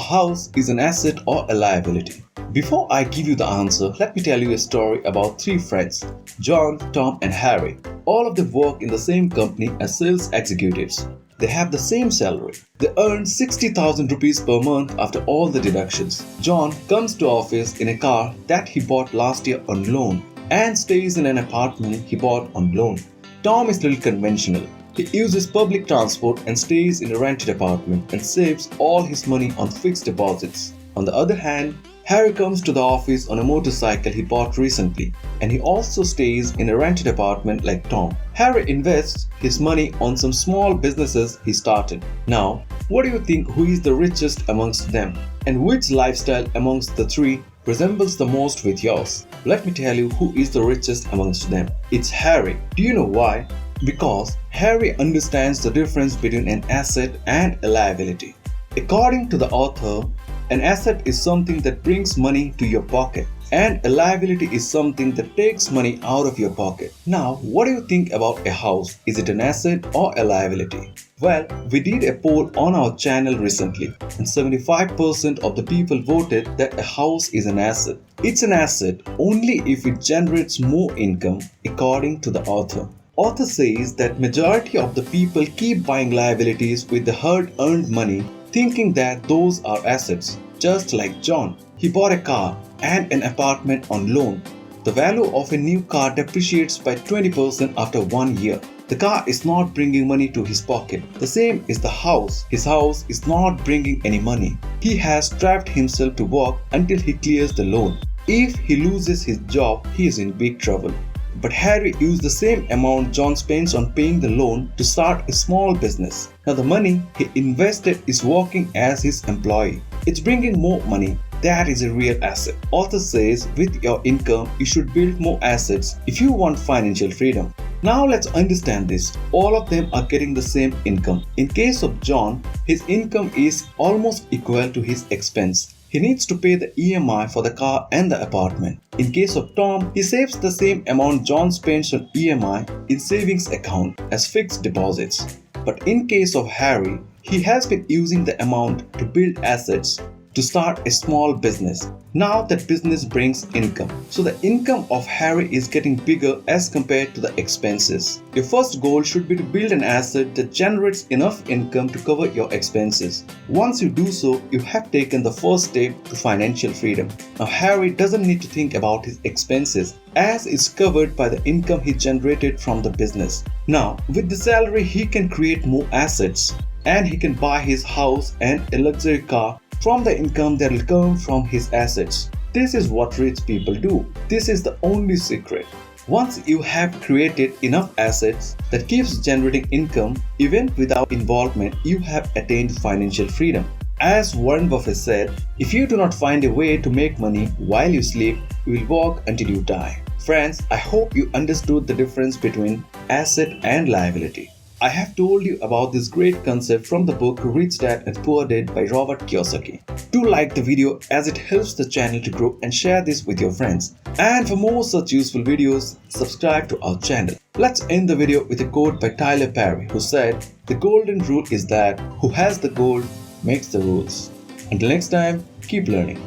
house is an asset or a liability? Before I give you the answer, let me tell you a story about three friends, John, Tom and Harry. All of them work in the same company as sales executives. They have the same salary. They earn 60,000 rupees per month after all the deductions. John comes to office in a car that he bought last year on loan and stays in an apartment he bought on loan. Tom is little conventional. He uses public transport and stays in a rented apartment and saves all his money on fixed deposits. On the other hand, Harry comes to the office on a motorcycle he bought recently, and he also stays in a rented apartment like Tom. Harry invests his money on some small businesses he started. Now, what do you think, who is the richest amongst them? And which lifestyle amongst the three resembles the most with yours? Let me tell you who is the richest amongst them. It's Harry. Do you know why? Because Harry understands the difference between an asset and a liability. According to the author, an asset is something that brings money to your pocket, and a liability is something that takes money out of your pocket. Now, what do you think about a house? Is it an asset or a liability? Well, we did a poll on our channel recently, and 75% of the people voted that a house is an asset. It's an asset only if it generates more income, according to the author. Author says that majority of the people keep buying liabilities with the hard-earned money, thinking that those are assets. Just like John, he bought a car and an apartment on loan. The value of a new car depreciates by 20% after 1 year. The car is not bringing money to his pocket. The same is the house. His house is not bringing any money. He has trapped himself to work until he clears the loan. If he loses his job, he is in big trouble. But Harry used the same amount John spends on paying the loan to start a small business. Now the money he invested is working as his employee. It's bringing more money. That is a real asset. Author says with your income, you should build more assets if you want financial freedom. Now let's understand this. All of them are getting the same income. In case of John, his income is almost equal to his expense. He needs to pay the EMI for the car and the apartment. In case of Tom, he saves the same amount John spends on EMI in savings account as fixed deposits. But in case of Harry, he has been using the amount to build assets to start a small business. Now that business brings income. So the income of Harry is getting bigger as compared to the expenses. Your first goal should be to build an asset that generates enough income to cover your expenses. Once you do so, you have taken the first step to financial freedom. Now Harry doesn't need to think about his expenses as it's covered by the income he generated from the business. Now with the salary he can create more assets and he can buy his house and a luxury car from the income that will come from his assets. This is what rich people do. This is the only secret. Once you have created enough assets that keeps generating income, even without involvement, you have attained financial freedom. As Warren Buffett said, if you do not find a way to make money while you sleep, you will work until you die. Friends, I hope you understood the difference between asset and liability. I have told you about this great concept from the book Rich Dad and Poor Dad by Robert Kiyosaki. Do like the video as it helps the channel to grow and share this with your friends. And for more such useful videos, subscribe to our channel. Let's end the video with a quote by Tyler Perry who said, "The golden rule is that who has the gold makes the rules." Until next time, keep learning.